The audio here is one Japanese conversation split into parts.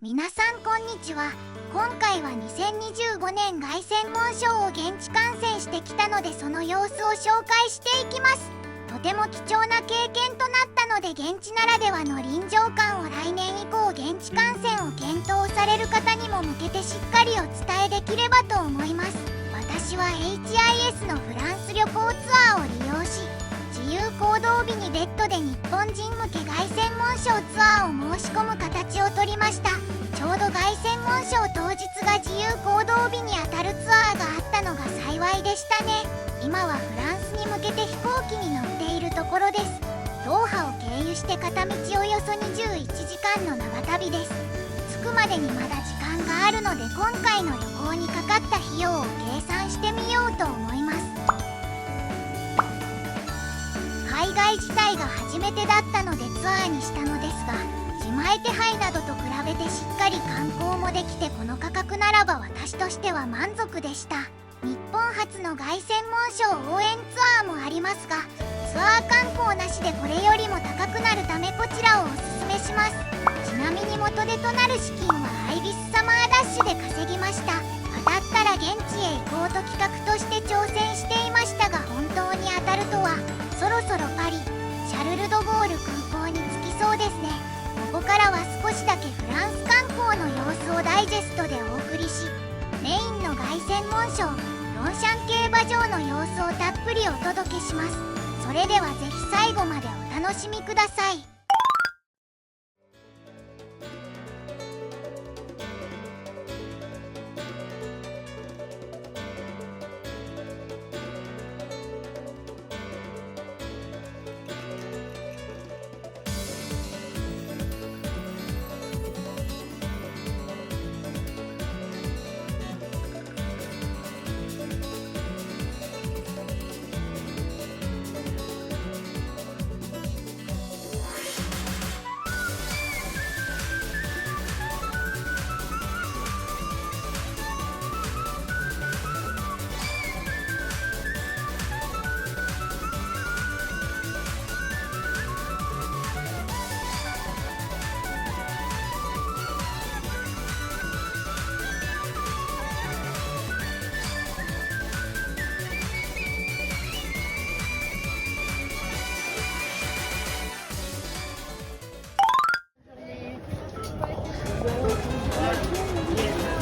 皆さんこんにちは。今回は2025年凱旋門賞を現地観戦してきたので、その様子を紹介していきます。とても貴重な経験となったので、現地ならではの臨場感を来年以降現地観戦を検討される方にも向けてしっかりお伝えできればと思います。私は HIS のフランス旅行ツアーを利用し、自由行動日にベッドで日本人向け凱旋門賞ツアーを申し込む形をとりました。ちょうど凱旋門賞当日が自由行動日にあたるツアーがあったのが幸いでしたね。今はフランスに向けて飛行機に乗っているところです。ドーハを経由して片道およそ21時間の長旅です。着くまでにまだ時間があるので、今回の旅行にかかった費用を計算してみようと思います。海外自体が初めてだったのでツアーにしたのですが、自前手配などと比べてしっかり観光もできて、この価格ならば私としては満足でした。日本初の凱旋門賞応援ツアーもありますが、ツアー観光なしでこれよりも高くなるため、こちらをおすすめします。ちなみに元手となる資金はアイビスサマーダッシュで稼ぎました。当たったら現地へ行こうと企画として挑戦していましたが、本当に当たるとは。そろそろパリ・シャルル・ド・ゴール空港に着きそうですね。ここからは少しだけフランス観光の様子をダイジェストでお送りし、メインの凱旋門賞ロンシャン競馬場の様子をたっぷりお届けします。それではぜひ最後までお楽しみください。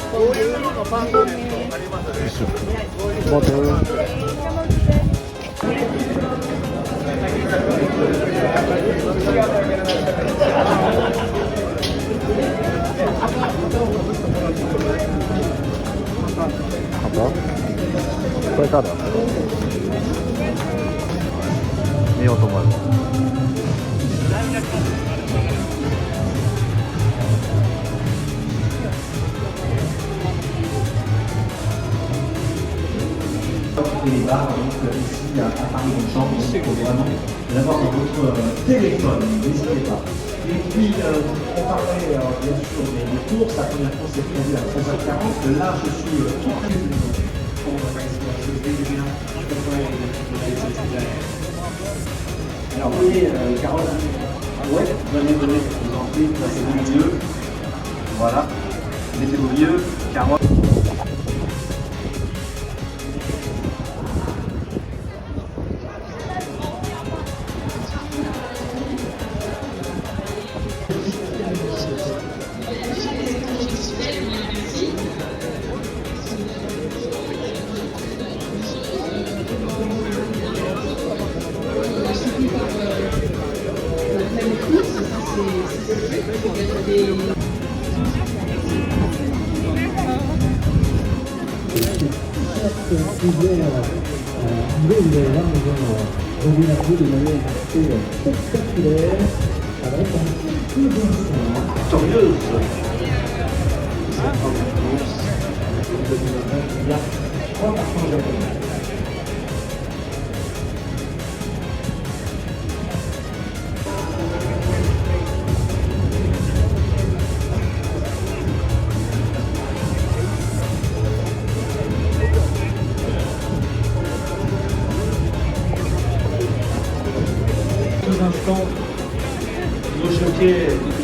こういうののパンフレットありますこれカード見ようと思います。Les bars, donc ici à Paris Longchamp, il faut vraiment l'avoir dans votre téléphone, n'hésitez pas. Et puis, on parlait bien sûr des courses. La première course est prévue à 13h40. Là, je suis tout près du alors, vous voyez, Carole, ouais, venez, je vous en prie, placez-vous au milieu. Voilà, mettez-vous au milieu, Carole. l'instant, nos jockeys.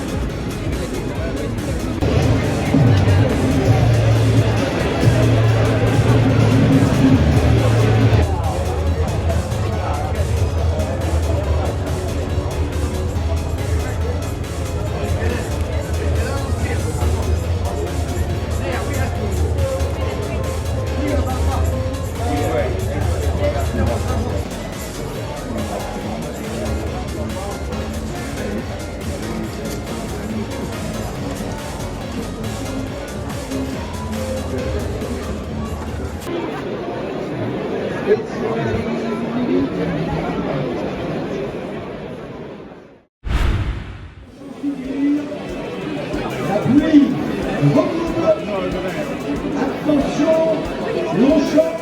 La pluie recouvre. Attention, Longchamp,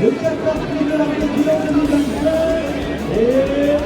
le 14 de la République 2025. Et...